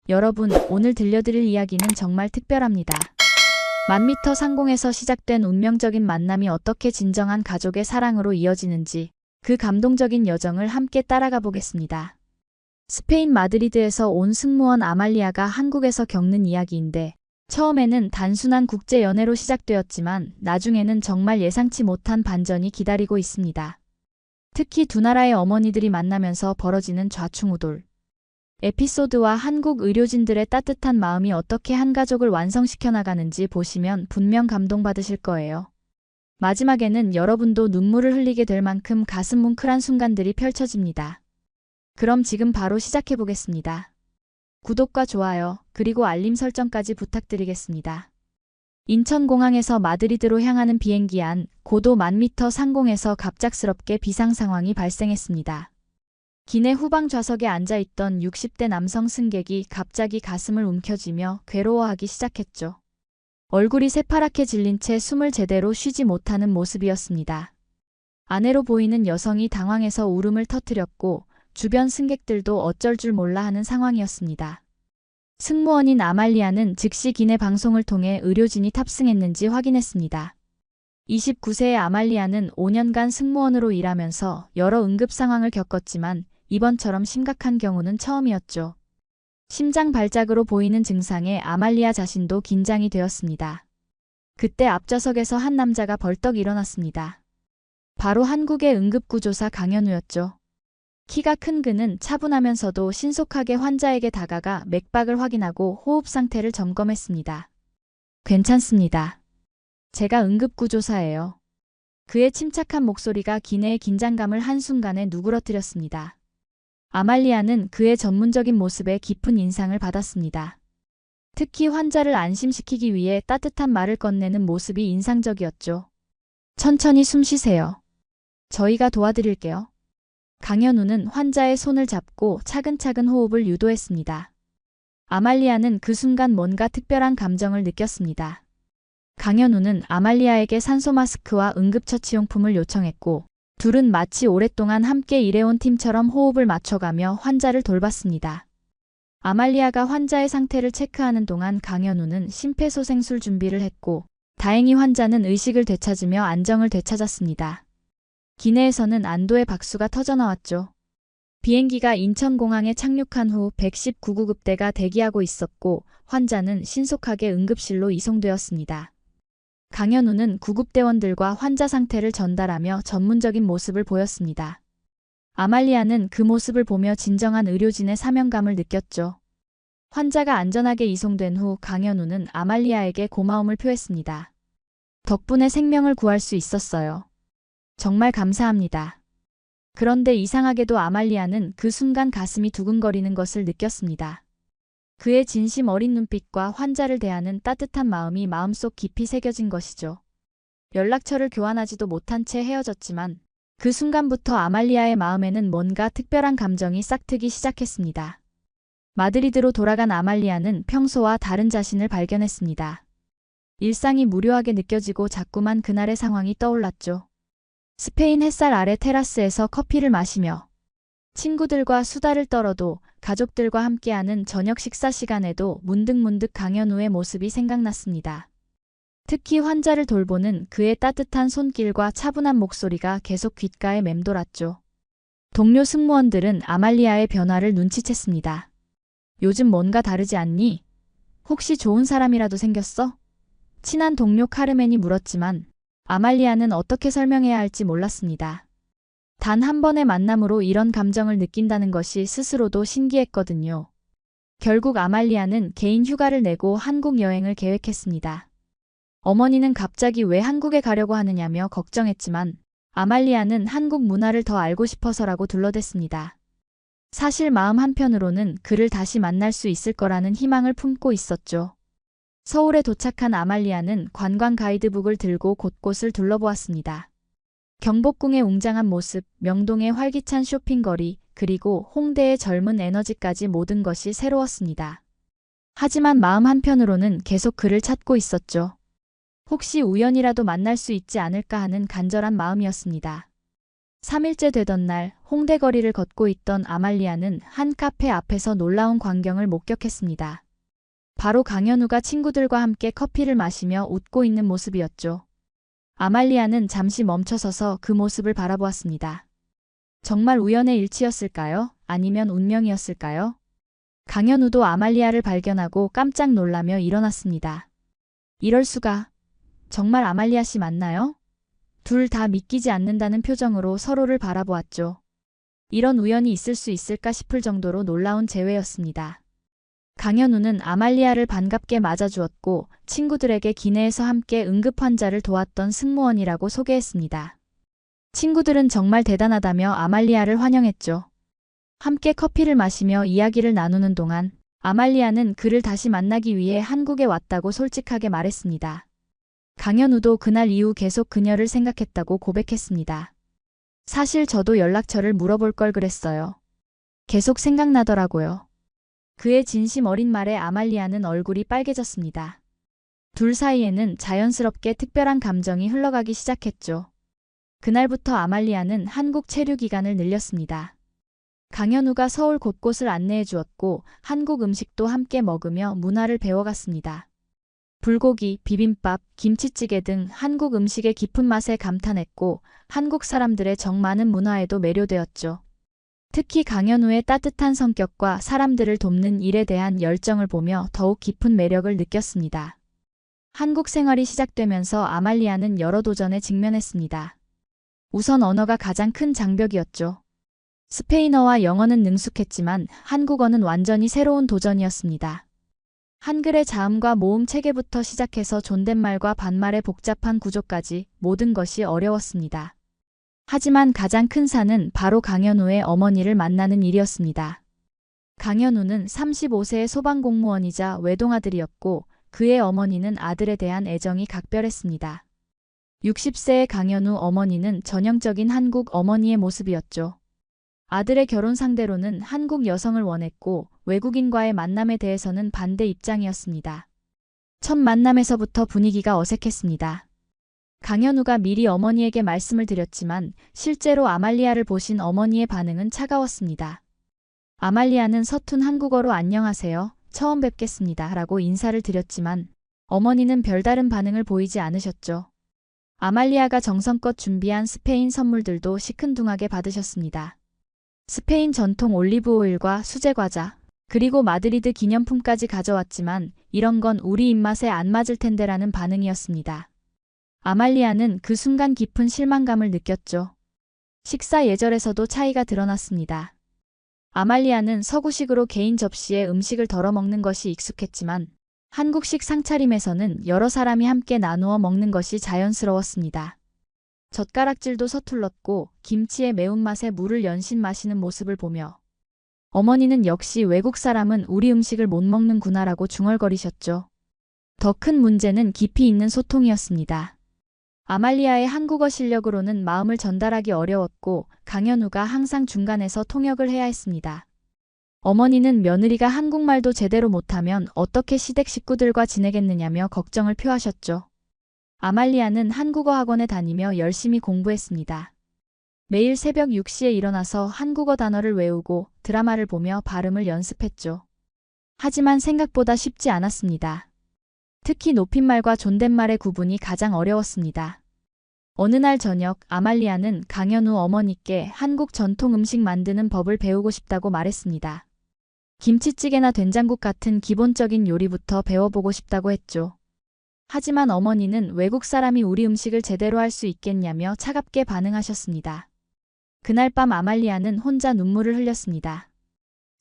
여러분, 오늘 들려드릴 이야기는 정말 특별합니다. 1000m 상공에서 시작된 운명적인 만남이 어떻게 진정한 가족의 사랑으로 이어지는지 그 감동적인 여정을 함께 따라가 보겠습니다. 스페인 마드리드에서 온 승무원 아말리아가 한국에서 겪는 이야기인데, 처음에는 단순한 국제 연애로 시작되었지만 나중에는 정말 예상치 못한 반전이 기다리고 있습니다. 특히 두 나라의 어머니들이 만나면서 벌어지는 좌충우돌 에피소드와 한국 의료진들의 따뜻한 마음이 어떻게 한 가족을 완성시켜 나가는지 보시면 분명 감동받으실 거예요. 마지막에는 여러분도 눈물을 흘리게 될 만큼 가슴 뭉클한 순간들이 펼쳐집니다. 그럼 지금 바로 시작해 보겠습니다. 구독과 좋아요, 그리고 알림 설정까지 부탁드리겠습니다. 인천공항에서 마드리드로 향하는 비행기 안 고도 1000m 상공에서 갑작스럽게 비상 상황이 발생했습니다. 기내 후방 좌석에 앉아있던 60대 남성 승객이 갑자기 가슴을 움켜쥐며 괴로워하기 시작했죠. 얼굴이 새파랗게 질린 채 숨을 제대로 쉬지 못하는 모습이었습니다. 아내로 보이는 여성이 당황해서 울음을 터뜨렸고 주변 승객들도 어쩔 줄 몰라 하는 상황이었습니다. 승무원인 아말리아는 즉시 기내 방송을 통해 의료진이 탑승했는지 확인했습니다. 29세의 아말리아는 5년간 승무원으로 일하면서 여러 응급 상황을 겪었지만 이번처럼 심각한 경우는 처음이었죠. 심장 발작으로 보이는 증상에 아말리아 자신도 긴장이 되었습니다. 그때 앞좌석에서 한 남자가 벌떡 일어났습니다. 바로 한국의 응급구조사 강현우였죠. 키가 큰 그는 차분하면서도 신속하게 환자에게 다가가 맥박을 확인하고 호흡 상태를 점검했습니다. 괜찮습니다. 제가 응급구조사예요. 그의 침착한 목소리가 기내의 긴장감을 한순간에 누그러뜨렸습니다. 아말리아는 그의 전문적인 모습에 깊은 인상을 받았습니다. 특히 환자를 안심시키기 위해 따뜻한 말을 건네는 모습이 인상적이었죠. 천천히 숨 쉬세요. 저희가 도와드릴게요. 강현우는 환자의 손을 잡고 차근차근 호흡을 유도했습니다. 아말리아는 그 순간 뭔가 특별한 감정을 느꼈습니다. 강현우는 아말리아에게 산소 마스크와 응급처치용품을 요청했고 둘은 마치 오랫동안 함께 일해온 팀처럼 호흡을 맞춰가며 환자를 돌봤습니다. 아말리아가 환자의 상태를 체크하는 동안 강현우는 심폐소생술 준비를 했고 다행히 환자는 의식을 되찾으며 안정을 되찾았습니다. 기내에서는 안도의 박수가 터져나왔죠. 비행기가 인천공항에 착륙한 후 119구급대가 대기하고 있었고 환자는 신속하게 응급실로 이송되었습니다. 강현우는 구급대원들과 환자 상태를 전달하며 전문적인 모습을 보였습니다. 아말리아는 그 모습을 보며 진정한 의료진의 사명감을 느꼈죠. 환자가 안전하게 이송된 후 강현우는 아말리아에게 고마움을 표했습니다. 덕분에 생명을 구할 수 있었어요. 정말 감사합니다. 그런데 이상하게도 아말리아는 그 순간 가슴이 두근거리는 것을 느꼈습니다. 그의 진심 어린 눈빛과 환자를 대하는 따뜻한 마음이 마음속 깊이 새겨진 것이죠. 연락처를 교환하지도 못한 채 헤어졌지만 그 순간부터 아말리아의 마음에는 뭔가 특별한 감정이 싹트기 시작했습니다. 마드리드로 돌아간 아말리아는 평소와 다른 자신을 발견했습니다. 일상이 무료하게 느껴지고 자꾸만 그날의 상황이 떠올랐죠. 스페인 햇살 아래 테라스에서 커피를 마시며 친구들과 수다를 떨어도 가족들과 함께하는 저녁 식사 시간에도 문득문득 강현우의 모습이 생각났습니다. 특히 환자를 돌보는 그의 따뜻한 손길과 차분한 목소리가 계속 귓가에 맴돌았죠. 동료 승무원들은 아말리아의 변화를 눈치챘습니다. 요즘 뭔가 다르지 않니? 혹시 좋은 사람이라도 생겼어? 친한 동료 카르멘이 물었지만 아말리아는 어떻게 설명해야 할지 몰랐습니다. 단 한 번의 만남으로 이런 감정을 느낀다는 것이 스스로도 신기했거든요. 결국 아말리아는 개인 휴가를 내고 한국 여행을 계획했습니다. 어머니는 갑자기 왜 한국에 가려고 하느냐며 걱정했지만 아말리아는 한국 문화를 더 알고 싶어서라고 둘러댔습니다. 사실 마음 한편으로는 그를 다시 만날 수 있을 거라는 희망을 품고 있었죠. 서울에 도착한 아말리아는 관광 가이드북을 들고 곳곳을 둘러보았습니다. 경복궁의 웅장한 모습, 명동의 활기찬 쇼핑거리, 그리고 홍대의 젊은 에너지까지 모든 것이 새로웠습니다. 하지만 마음 한편으로는 계속 그를 찾고 있었죠. 혹시 우연이라도 만날 수 있지 않을까 하는 간절한 마음이었습니다. 3일째 되던 날 홍대 거리를 걷고 있던 아말리아는 한 카페 앞에서 놀라운 광경을 목격했습니다. 바로 강현우가 친구들과 함께 커피를 마시며 웃고 있는 모습이었죠. 아말리아는 잠시 멈춰서서 그 모습을 바라보았습니다. 정말 우연의 일치였을까요? 아니면 운명이었을까요? 강현우도 아말리아를 발견하고 깜짝 놀라며 일어났습니다. 이럴 수가. 정말 아말리아 씨 맞나요? 둘 다 믿기지 않는다는 표정으로 서로를 바라보았죠. 이런 우연이 있을 수 있을까 싶을 정도로 놀라운 재회였습니다. 강현우는 아말리아를 반갑게 맞아주었고 친구들에게 기내에서 함께 응급 환자를 도왔던 승무원이라고 소개했습니다. 친구들은 정말 대단하다며 아말리아를 환영했죠. 함께 커피를 마시며 이야기를 나누는 동안 아말리아는 그를 다시 만나기 위해 한국에 왔다고 솔직하게 말했습니다. 강현우도 그날 이후 계속 그녀를 생각했다고 고백했습니다. 사실 저도 연락처를 물어볼 걸 그랬어요. 계속 생각나더라고요. 그의 진심 어린 말에 아말리아는 얼굴이 빨개졌습니다. 둘 사이에는 자연스럽게 특별한 감정이 흘러가기 시작했죠. 그날부터 아말리아는 한국 체류 기간을 늘렸습니다. 강현우가 서울 곳곳을 안내해 주었고 한국 음식도 함께 먹으며 문화를 배워갔습니다. 불고기, 비빔밥, 김치찌개 등 한국 음식의 깊은 맛에 감탄했고 한국 사람들의 정 많은 문화에도 매료되었죠. 특히 강현우의 따뜻한 성격과 사람들을 돕는 일에 대한 열정을 보며 더욱 깊은 매력을 느꼈습니다. 한국 생활이 시작되면서 아말리아는 여러 도전에 직면했습니다. 우선 언어가 가장 큰 장벽이었죠. 스페인어와 영어는 능숙했지만 한국어는 완전히 새로운 도전이었습니다. 한글의 자음과 모음 체계부터 시작해서 존댓말과 반말의 복잡한 구조까지 모든 것이 어려웠습니다. 하지만 가장 큰 산은 바로 강현우의 어머니를 만나는 일이었습니다. 강현우는 35세의 소방공무원이자 외동아들이었고 그의 어머니는 아들에 대한 애정이 각별했습니다. 60세의 강현우 어머니는 전형적인 한국 어머니의 모습이었죠. 아들의 결혼 상대로는 한국 여성을 원했고 외국인과의 만남에 대해서는 반대 입장이었습니다. 첫 만남에서부터 분위기가 어색했습니다. 강현우가 미리 어머니에게 말씀을 드렸지만 실제로 아말리아를 보신 어머니의 반응은 차가웠습니다. 아말리아는 서툰 한국어로 안녕하세요, 처음 뵙겠습니다 라고 인사를 드렸지만 어머니는 별다른 반응을 보이지 않으셨죠. 아말리아가 정성껏 준비한 스페인 선물들도 시큰둥하게 받으셨습니다. 스페인 전통 올리브 오일과 수제 과자, 그리고 마드리드 기념품까지 가져왔지만 이런 건 우리 입맛에 안 맞을 텐데라는 반응이었습니다. 아말리아는 그 순간 깊은 실망감을 느꼈죠. 식사 예절에서도 차이가 드러났습니다. 아말리아는 서구식으로 개인 접시에 음식을 덜어 먹는 것이 익숙했지만 한국식 상차림에서는 여러 사람이 함께 나누어 먹는 것이 자연스러웠습니다. 젓가락질도 서툴렀고 김치의 매운맛에 물을 연신 마시는 모습을 보며 어머니는 역시 외국 사람은 우리 음식을 못 먹는구나라고 중얼거리셨죠. 더 큰 문제는 깊이 있는 소통이었습니다. 아말리아의 한국어 실력으로는 마음을 전달하기 어려웠고 강현우가 항상 중간에서 통역을 해야 했습니다. 어머니는 며느리가 한국말도 제대로 못하면 어떻게 시댁 식구들과 지내겠느냐며 걱정을 표하셨죠. 아말리아는 한국어 학원에 다니며 열심히 공부했습니다. 매일 새벽 6시에 일어나서 한국어 단어를 외우고 드라마를 보며 발음을 연습했죠. 하지만 생각보다 쉽지 않았습니다. 특히 높임말과 존댓말의 구분이 가장 어려웠습니다. 어느 날 저녁 아말리아는 강현우 어머니께 한국 전통 음식 만드는 법을 배우고 싶다고 말했습니다. 김치찌개나 된장국 같은 기본적인 요리부터 배워보고 싶다고 했죠. 하지만 어머니는 외국 사람이 우리 음식을 제대로 할 수 있겠냐며 차갑게 반응하셨습니다. 그날 밤 아말리아는 혼자 눈물을 흘렸습니다.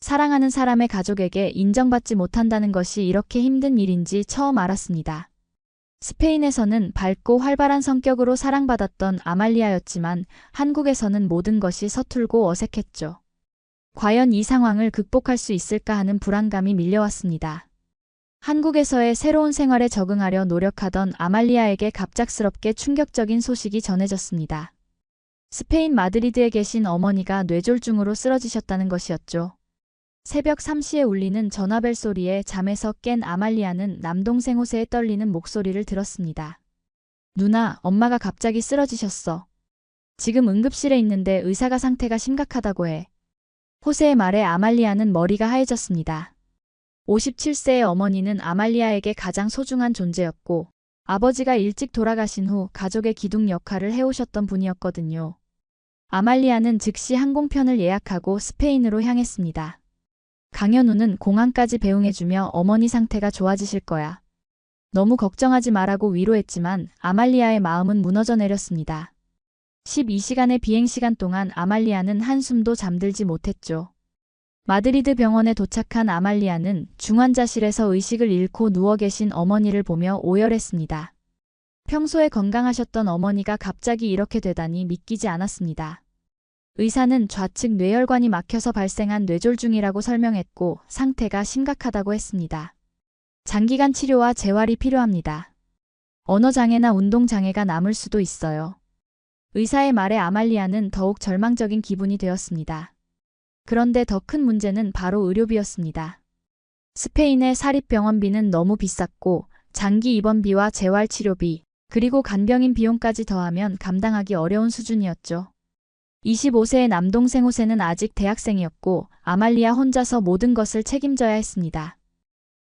사랑하는 사람의 가족에게 인정받지 못한다는 것이 이렇게 힘든 일인지 처음 알았습니다. 스페인에서는 밝고 활발한 성격으로 사랑받았던 아말리아였지만 한국에서는 모든 것이 서툴고 어색했죠. 과연 이 상황을 극복할 수 있을까 하는 불안감이 밀려왔습니다. 한국에서의 새로운 생활에 적응하려 노력하던 아말리아에게 갑작스럽게 충격적인 소식이 전해졌습니다. 스페인 마드리드에 계신 어머니가 뇌졸중으로 쓰러지셨다는 것이었죠. 새벽 3시에 울리는 전화벨 소리에 잠에서 깬 아말리아는 남동생 호세의 떨리는 목소리를 들었습니다. 누나, 엄마가 갑자기 쓰러지셨어. 지금 응급실에 있는데 의사가 상태가 심각하다고 해. 호세의 말에 아말리아는 머리가 하얘졌습니다. 57세의 어머니는 아말리아에게 가장 소중한 존재였고 아버지가 일찍 돌아가신 후 가족의 기둥 역할을 해오셨던 분이었거든요. 아말리아는 즉시 항공편을 예약하고 스페인으로 향했습니다. 강현우는 공항까지 배웅해주며 어머니 상태가 좋아지실 거야. 너무 걱정하지 말라고 위로했지만 아말리아의 마음은 무너져 내렸습니다. 12시간의 비행시간 동안 아말리아는 한숨도 잠들지 못했죠. 마드리드 병원에 도착한 아말리아는 중환자실에서 의식을 잃고 누워 계신 어머니를 보며 오열했습니다. 평소에 건강하셨던 어머니가 갑자기 이렇게 되다니 믿기지 않았습니다. 의사는 좌측 뇌혈관이 막혀서 발생한 뇌졸중이라고 설명했고 상태가 심각하다고 했습니다. 장기간 치료와 재활이 필요합니다. 언어장애나 운동장애가 남을 수도 있어요. 의사의 말에 아말리아는 더욱 절망적인 기분이 되었습니다. 그런데 더 큰 문제는 바로 의료비였습니다. 스페인의 사립병원비는 너무 비쌌고 장기 입원비와 재활치료비, 그리고 간병인 비용까지 더하면 감당하기 어려운 수준이었죠. 25세의 남동생 호세는 아직 대학생이었고 아말리아 혼자서 모든 것을 책임져야 했습니다.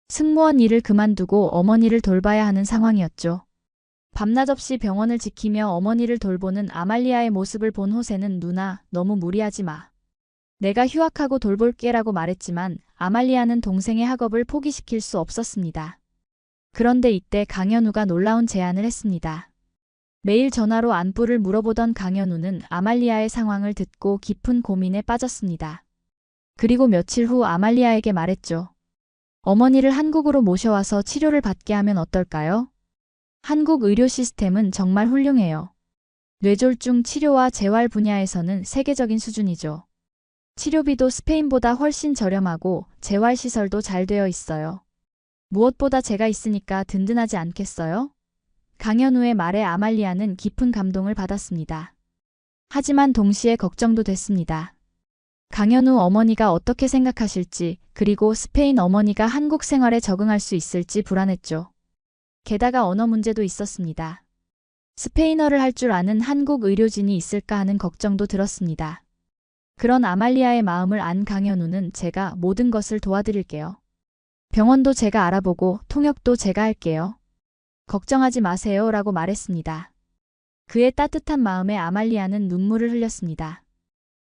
승무원 일을 그만두고 어머니를 돌봐야 하는 상황이었죠. 밤낮 없이 병원을 지키며 어머니를 돌보는 아말리아의 모습을 본 호세는 누나, 너무 무리하지 마. 내가 휴학하고 돌볼게라고 말했지만 아말리아는 동생의 학업을 포기시킬 수 없었습니다. 그런데 이때 강현우가 놀라운 제안을 했습니다. 매일 전화로 안부를 물어보던 강현우는 아말리아의 상황을 듣고 깊은 고민에 빠졌습니다. 그리고 며칠 후 아말리아에게 말했죠. 어머니를 한국으로 모셔와서 치료를 받게 하면 어떨까요? 한국 의료 시스템은 정말 훌륭해요. 뇌졸중 치료와 재활 분야에서는 세계적인 수준이죠. 치료비도 스페인보다 훨씬 저렴하고 재활시설도 잘 되어 있어요. 무엇보다 제가 있으니까 든든하지 않겠어요? 강현우의 말에 아말리아는 깊은 감동을 받았습니다. 하지만 동시에 걱정도 됐습니다. 강현우 어머니가 어떻게 생각하실지, 그리고 스페인 어머니가 한국 생활에 적응할 수 있을지 불안했죠. 게다가 언어 문제도 있었습니다. 스페인어를 할 줄 아는 한국 의료진이 있을까 하는 걱정도 들었습니다. 그런 아말리아의 마음을 안 강현우는 제가 모든 것을 도와드릴게요. 병원도 제가 알아보고 통역도 제가 할게요. 걱정하지 마세요 라고 말했습니다. 그의 따뜻한 마음에 아말리아는 눈물을 흘렸습니다.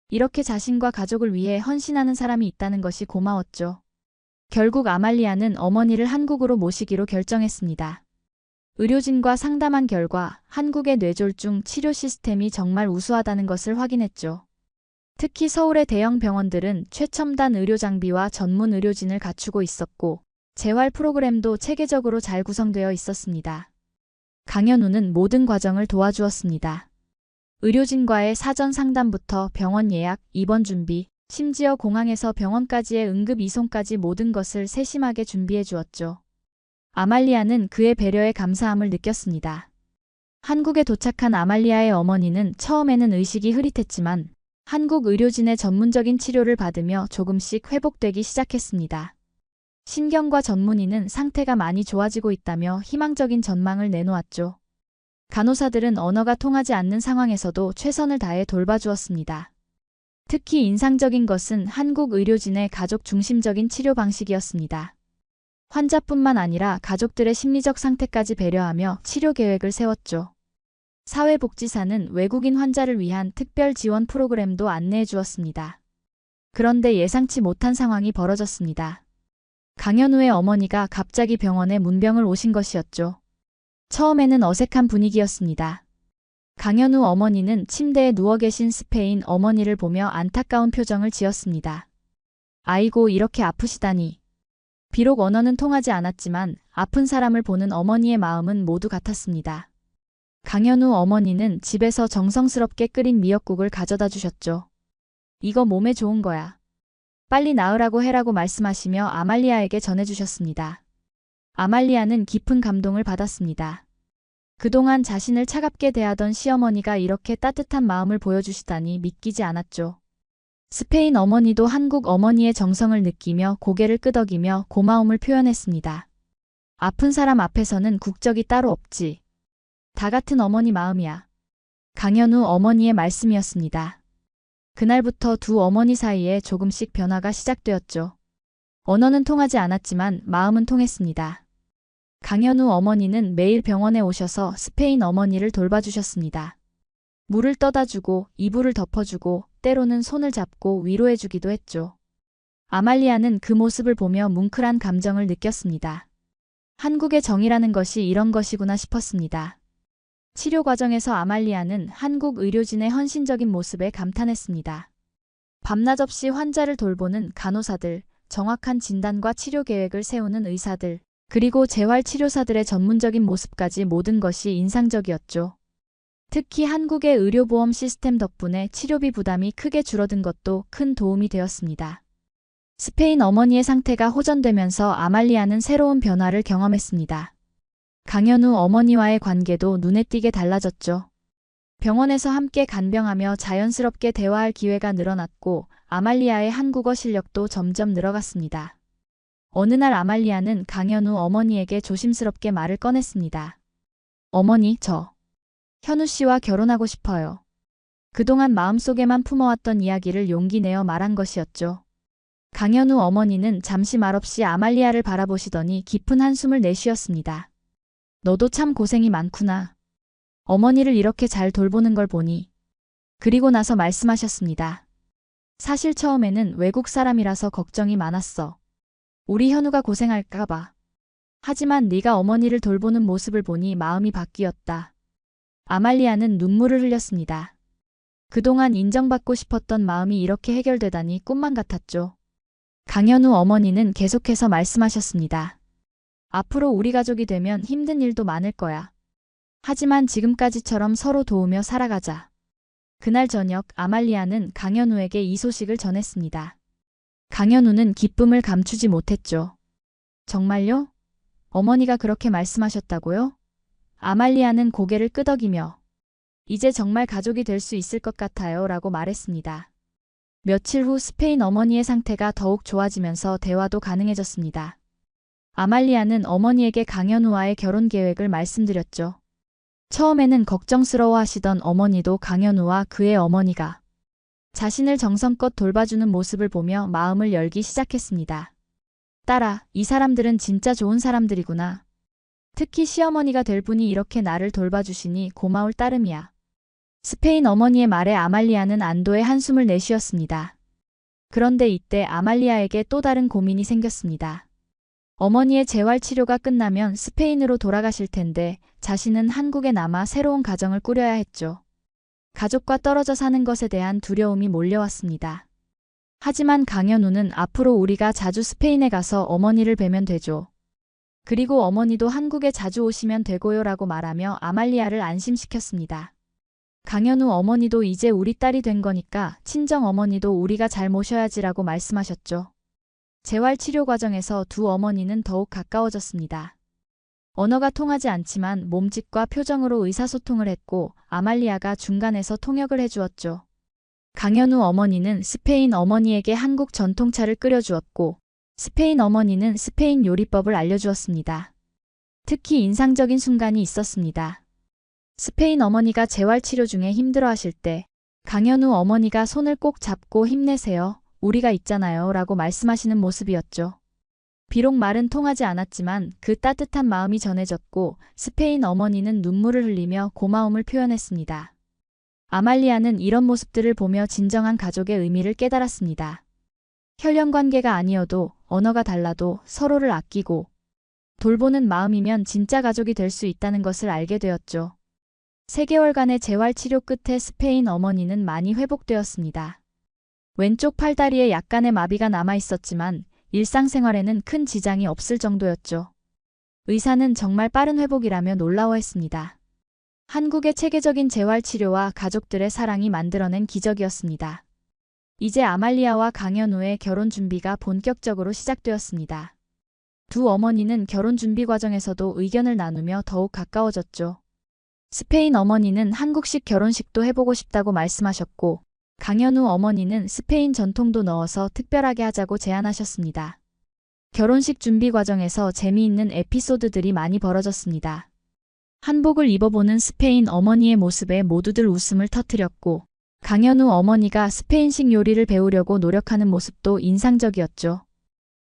이렇게 자신과 가족을 위해 헌신하는 사람이 있다는 것이 고마웠죠. 결국 아말리아는 어머니를 한국으로 모시기로 결정했습니다. 의료진과 상담한 결과 한국의 뇌졸중 치료 시스템이 정말 우수하다는 것을 확인했죠. 특히 서울의 대형 병원들은 최첨단 의료 장비와 전문 의료진을 갖추고 있었고 재활 프로그램도 체계적으로 잘 구성되어 있었습니다. 강현우는 모든 과정을 도와주었습니다. 의료진과의 사전 상담부터 병원 예약, 입원 준비, 심지어 공항에서 병원까지의 응급 이송까지 모든 것을 세심하게 준비해 주었죠. 아말리아는 그의 배려에 감사함을 느꼈습니다. 한국에 도착한 아말리아의 어머니는 처음에는 의식이 흐릿했지만 한국 의료진의 전문적인 치료를 받으며 조금씩 회복되기 시작했습니다. 신경과 전문의는 상태가 많이 좋아지고 있다며 희망적인 전망을 내놓았죠. 간호사들은 언어가 통하지 않는 상황에서도 최선을 다해 돌봐주었습니다. 특히 인상적인 것은 한국 의료진의 가족 중심적인 치료 방식이었습니다. 환자뿐만 아니라 가족들의 심리적 상태까지 배려하며 치료 계획을 세웠죠. 사회복지사는 외국인 환자를 위한 특별 지원 프로그램도 안내해 주었습니다. 그런데 예상치 못한 상황이 벌어졌습니다. 강현우의 어머니가 갑자기 병원에 문병을 오신 것이었죠. 처음에는 어색한 분위기였습니다. 강현우 어머니는 침대에 누워 계신 스페인 어머니를 보며 안타까운 표정을 지었습니다. 아이고, 이렇게 아프시다니. 비록 언어는 통하지 않았지만 아픈 사람을 보는 어머니의 마음은 모두 같았습니다. 강현우 어머니는 집에서 정성스럽게 끓인 미역국을 가져다 주셨죠. 이거 몸에 좋은 거야. 빨리 나으라고 해라고 말씀하시며 아말리아에게 전해주셨습니다. 아말리아는 깊은 감동을 받았습니다. 그동안 자신을 차갑게 대하던 시어머니가 이렇게 따뜻한 마음을 보여주시다니 믿기지 않았죠. 스페인 어머니도 한국 어머니의 정성을 느끼며 고개를 끄덕이며 고마움을 표현했습니다. 아픈 사람 앞에서는 국적이 따로 없지. 다 같은 어머니 마음이야. 강현우 어머니의 말씀이었습니다. 그날부터 두 어머니 사이에 조금씩 변화가 시작되었죠. 언어는 통하지 않았지만 마음은 통했습니다. 강현우 어머니는 매일 병원에 오셔서 스페인 어머니를 돌봐주셨습니다. 물을 떠다 주고 이불을 덮어주고 때로는 손을 잡고 위로해주기도 했죠. 아말리아는 그 모습을 보며 뭉클한 감정을 느꼈습니다. 한국의 정이라는 것이 이런 것이구나 싶었습니다. 치료 과정에서 아말리아는 한국 의료진의 헌신적인 모습에 감탄했습니다. 밤낮 없이 환자를 돌보는 간호사들, 정확한 진단과 치료 계획을 세우는 의사들, 그리고 재활치료사들의 전문적인 모습까지 모든 것이 인상적이었죠. 특히 한국의 의료보험 시스템 덕분에 치료비 부담이 크게 줄어든 것도 큰 도움이 되었습니다. 스페인 어머니의 상태가 호전되면서 아말리아는 새로운 변화를 경험했습니다. 강현우 어머니와의 관계도 눈에 띄게 달라졌죠. 병원에서 함께 간병하며 자연스럽게 대화할 기회가 늘어났고 아말리아의 한국어 실력도 점점 늘어갔습니다. 어느 날 아말리아는 강현우 어머니에게 조심스럽게 말을 꺼냈습니다. 어머니, 저 현우 씨와 결혼하고 싶어요. 그동안 마음속에만 품어왔던 이야기를 용기 내어 말한 것이었죠. 강현우 어머니는 잠시 말없이 아말리아를 바라보시더니 깊은 한숨을 내쉬었습니다. 너도 참 고생이 많구나. 어머니를 이렇게 잘 돌보는 걸 보니. 그리고 나서 말씀하셨습니다. 사실 처음에는 외국 사람이라서 걱정이 많았어. 우리 현우가 고생할까 봐. 하지만 네가 어머니를 돌보는 모습을 보니 마음이 바뀌었다. 아말리아는 눈물을 흘렸습니다. 그동안 인정받고 싶었던 마음이 이렇게 해결되다니 꿈만 같았죠. 강현우 어머니는 계속해서 말씀하셨습니다. 앞으로 우리 가족이 되면 힘든 일도 많을 거야. 하지만 지금까지처럼 서로 도우며 살아가자. 그날 저녁 아말리아는 강현우에게 이 소식을 전했습니다. 강현우는 기쁨을 감추지 못했죠. 정말요? 어머니가 그렇게 말씀하셨다고요? 아말리아는 고개를 끄덕이며 이제 정말 가족이 될 수 있을 것 같아요 라고 말했습니다. 며칠 후 스페인 어머니의 상태가 더욱 좋아지면서 대화도 가능해졌습니다. 아말리아는 어머니에게 강현우와의 결혼 계획을 말씀드렸죠. 처음에는 걱정스러워 하시던 어머니도 강현우와 그의 어머니가 자신을 정성껏 돌봐주는 모습을 보며 마음을 열기 시작했습니다. 딸아, 이 사람들은 진짜 좋은 사람들이구나. 특히 시어머니가 될 분이 이렇게 나를 돌봐주시니 고마울 따름이야. 스페인 어머니의 말에 아말리아는 안도의 한숨을 내쉬었습니다. 그런데 이때 아말리아에게 또 다른 고민이 생겼습니다. 어머니의 재활치료가 끝나면 스페인으로 돌아가실 텐데 자신은 한국에 남아 새로운 가정을 꾸려야 했죠. 가족과 떨어져 사는 것에 대한 두려움이 몰려왔습니다. 하지만 강현우는 앞으로 우리가 자주 스페인에 가서 어머니를 뵈면 되죠. 그리고 어머니도 한국에 자주 오시면 되고요 라고 말하며 아말리아를 안심시켰습니다. 강현우 어머니도 이제 우리 딸이 된 거니까 친정 어머니도 우리가 잘 모셔야지라고 말씀하셨죠. 재활치료 과정에서 두 어머니는 더욱 가까워졌습니다. 언어가 통하지 않지만 몸짓과 표정으로 의사소통을 했고 아말리아가 중간에서 통역을 해주었죠. 강현우 어머니는 스페인 어머니에게 한국 전통차를 끓여주었고 스페인 어머니는 스페인 요리법을 알려주었습니다. 특히 인상적인 순간이 있었습니다. 스페인 어머니가 재활치료 중에 힘들어하실 때 강현우 어머니가 손을 꼭 잡고 힘내세요. 우리가 있잖아요 라고 말씀하시는 모습이었죠. 비록 말은 통하지 않았지만 그 따뜻한 마음이 전해졌고 스페인 어머니는 눈물을 흘리며 고마움을 표현했습니다. 아말리아는 이런 모습들을 보며 진정한 가족의 의미를 깨달았습니다. 혈연관계가 아니어도 언어가 달라도 서로를 아끼고 돌보는 마음이면 진짜 가족이 될 수 있다는 것을 알게 되었죠. 3개월간의 재활치료 끝에 스페인 어머니는 많이 회복되었습니다. 왼쪽 팔다리에 약간의 마비가 남아 있었지만 일상생활에는 큰 지장이 없을 정도였죠. 의사는 정말 빠른 회복이라며 놀라워했습니다. 한국의 체계적인 재활치료와 가족들의 사랑이 만들어낸 기적이었습니다. 이제 아말리아와 강현우의 결혼 준비가 본격적으로 시작되었습니다. 두 어머니는 결혼 준비 과정에서도 의견을 나누며 더욱 가까워졌죠. 스페인 어머니는 한국식 결혼식도 해보고 싶다고 말씀하셨고 강현우 어머니는 스페인 전통도 넣어서 특별하게 하자고 제안하셨습니다. 결혼식 준비 과정에서 재미있는 에피소드들이 많이 벌어졌습니다. 한복을 입어보는 스페인 어머니의 모습에 모두들 웃음을 터뜨렸고, 강현우 어머니가 스페인식 요리를 배우려고 노력하는 모습도 인상적이었죠.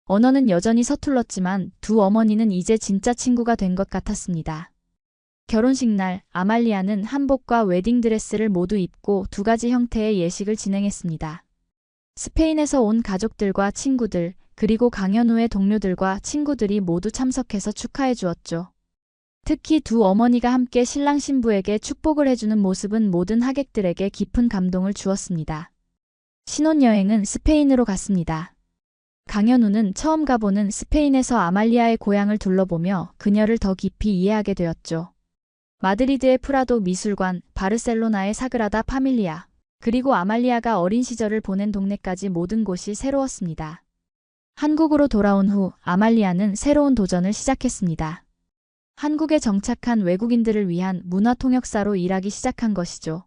언어는 여전히 서툴렀지만 두 어머니는 이제 진짜 친구가 된 것 같았습니다. 결혼식 날 아말리아는 한복과 웨딩드레스를 모두 입고 두 가지 형태의 예식을 진행했습니다. 스페인에서 온 가족들과 친구들, 그리고 강현우의 동료들과 친구들이 모두 참석해서 축하해 주었죠. 특히 두 어머니가 함께 신랑 신부에게 축복을 해주는 모습은 모든 하객들에게 깊은 감동을 주었습니다. 신혼여행은 스페인으로 갔습니다. 강현우는 처음 가보는 스페인에서 아말리아의 고향을 둘러보며 그녀를 더 깊이 이해하게 되었죠. 마드리드의 프라도 미술관, 바르셀로나의 사그라다 파밀리아, 그리고 아말리아가 어린 시절을 보낸 동네까지 모든 곳이 새로웠습니다. 한국으로 돌아온 후 아말리아는 새로운 도전을 시작했습니다. 한국에 정착한 외국인들을 위한 문화통역사로 일하기 시작한 것이죠.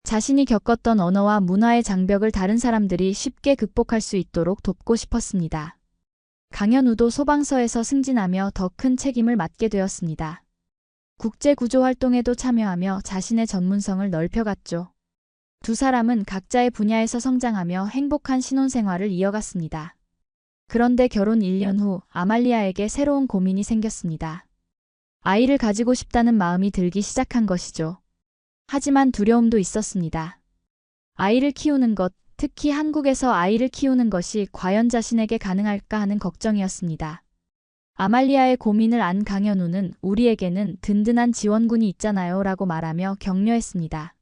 자신이 겪었던 언어와 문화의 장벽을 다른 사람들이 쉽게 극복할 수 있도록 돕고 싶었습니다. 강현우도 소방서에서 승진하며 더 큰 책임을 맡게 되었습니다. 국제구조 활동에도 참여하며 자신의 전문성을 넓혀갔죠. 두 사람은 각자의 분야에서 성장하며 행복한 신혼생활을 이어갔습니다. 그런데 결혼 1년 후 아말리아에게 새로운 고민이 생겼습니다. 아이를 가지고 싶다는 마음이 들기 시작한 것이죠. 하지만 두려움도 있었습니다. 아이를 키우는 것, 특히 한국에서 아이를 키우는 것이 과연 자신에게 가능할까 하는 걱정이었습니다. 아말리아의 고민을 안 강현우는 우리에게는 든든한 지원군이 있잖아요 라고 말하며 격려했습니다.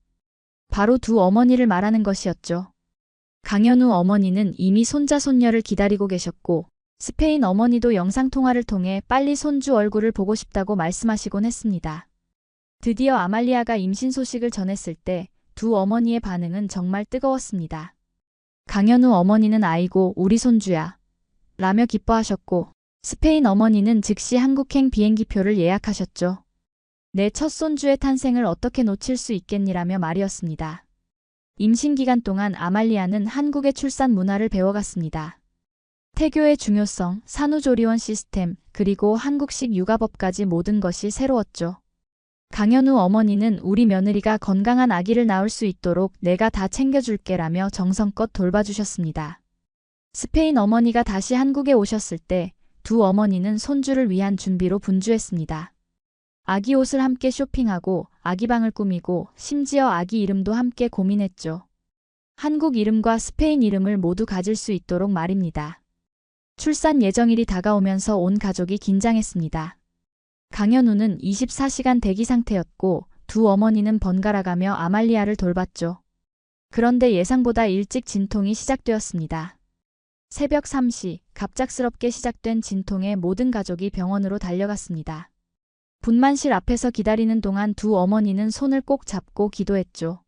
바로 두 어머니를 말하는 것이었죠. 강현우 어머니는 이미 손자 손녀를 기다리고 계셨고 스페인 어머니도 영상통화를 통해 빨리 손주 얼굴을 보고 싶다고 말씀하시곤 했습니다. 드디어 아말리아가 임신 소식을 전했을 때 두 어머니의 반응은 정말 뜨거웠습니다. 강현우 어머니는 아이고 우리 손주야 라며 기뻐하셨고 스페인 어머니는 즉시 한국행 비행기표를 예약하셨죠. 내 첫 손주의 탄생을 어떻게 놓칠 수 있겠니라며 말이었습니다. 임신 기간 동안 아말리아는 한국의 출산 문화를 배워갔습니다. 태교의 중요성, 산후조리원 시스템, 그리고 한국식 육아법까지 모든 것이 새로웠죠. 강현우 어머니는 우리 며느리가 건강한 아기를 낳을 수 있도록 내가 다 챙겨줄게라며 정성껏 돌봐주셨습니다. 스페인 어머니가 다시 한국에 오셨을 때 두 어머니는 손주를 위한 준비로 분주했습니다. 아기 옷을 함께 쇼핑하고 아기방을 꾸미고 심지어 아기 이름도 함께 고민했죠. 한국 이름과 스페인 이름을 모두 가질 수 있도록 말입니다. 출산 예정일이 다가오면서 온 가족이 긴장했습니다. 강현우는 24시간 대기 상태였고 두 어머니는 번갈아가며 아말리아를 돌봤죠. 그런데 예상보다 일찍 진통이 시작되었습니다. 새벽 3시 갑작스럽게 시작된 진통에 모든 가족이 병원으로 달려갔습니다. 분만실 앞에서 기다리는 동안 두 어머니는 손을 꼭 잡고 기도했죠.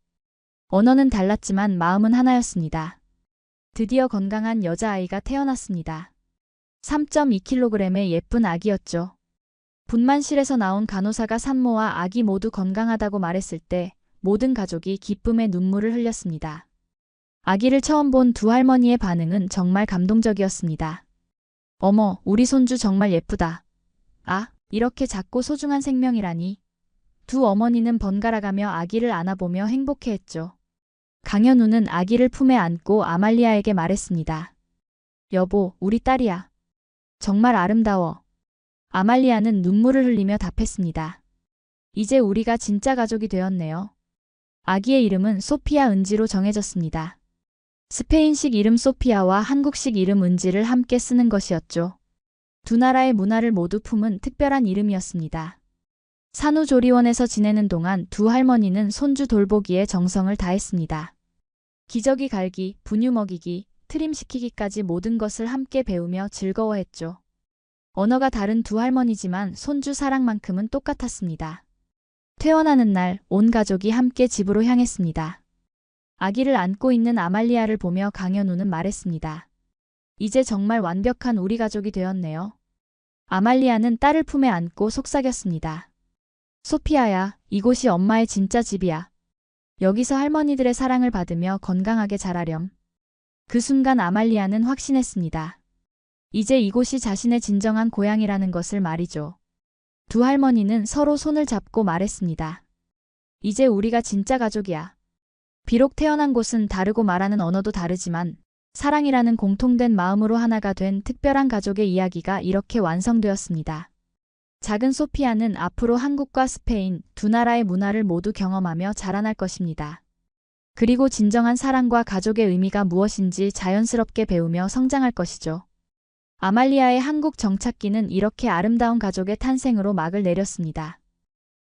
언어는 달랐지만 마음은 하나였습니다. 드디어 건강한 여자아이가 태어났습니다. 3.2kg의 예쁜 아기였죠. 분만실에서 나온 간호사가 산모와 아기 모두 건강하다고 말했을 때 모든 가족이 기쁨의 눈물을 흘렸습니다. 아기를 처음 본 두 할머니의 반응은 정말 감동적이었습니다. 어머, 우리 손주 정말 예쁘다. 아, 이렇게 작고 소중한 생명이라니. 두 어머니는 번갈아가며 아기를 안아보며 행복해했죠. 강현우는 아기를 품에 안고 아말리아에게 말했습니다. 여보, 우리 딸이야. 정말 아름다워. 아말리아는 눈물을 흘리며 답했습니다. 이제 우리가 진짜 가족이 되었네요. 아기의 이름은 소피아 은지로 정해졌습니다. 스페인식 이름 소피아와 한국식 이름 은지를 함께 쓰는 것이었죠. 두 나라의 문화를 모두 품은 특별한 이름이었습니다. 산후조리원에서 지내는 동안 두 할머니는 손주 돌보기에 정성을 다했습니다. 기저귀 갈기, 분유 먹이기, 트림시키기까지 모든 것을 함께 배우며 즐거워했죠. 언어가 다른 두 할머니지만 손주 사랑만큼은 똑같았습니다. 퇴원하는 날 온 가족이 함께 집으로 향했습니다. 아기를 안고 있는 아말리아를 보며 강현우는 말했습니다. 이제 정말 완벽한 우리 가족이 되었네요. 아말리아는 딸을 품에 안고 속삭였습니다. 소피아야, 이곳이 엄마의 진짜 집이야. 여기서 할머니들의 사랑을 받으며 건강하게 자라렴. 그 순간 아말리아는 확신했습니다. 이제 이곳이 자신의 진정한 고향이라는 것을 말이죠. 두 할머니는 서로 손을 잡고 말했습니다. 이제 우리가 진짜 가족이야. 비록 태어난 곳은 다르고 말하는 언어도 다르지만 사랑이라는 공통된 마음으로 하나가 된 특별한 가족의 이야기가 이렇게 완성되었습니다. 작은 소피아는 앞으로 한국과 스페인 두 나라의 문화를 모두 경험하며 자라날 것입니다. 그리고 진정한 사랑과 가족의 의미가 무엇인지 자연스럽게 배우며 성장할 것이죠. 아말리아의 한국 정착기는 이렇게 아름다운 가족의 탄생으로 막을 내렸습니다.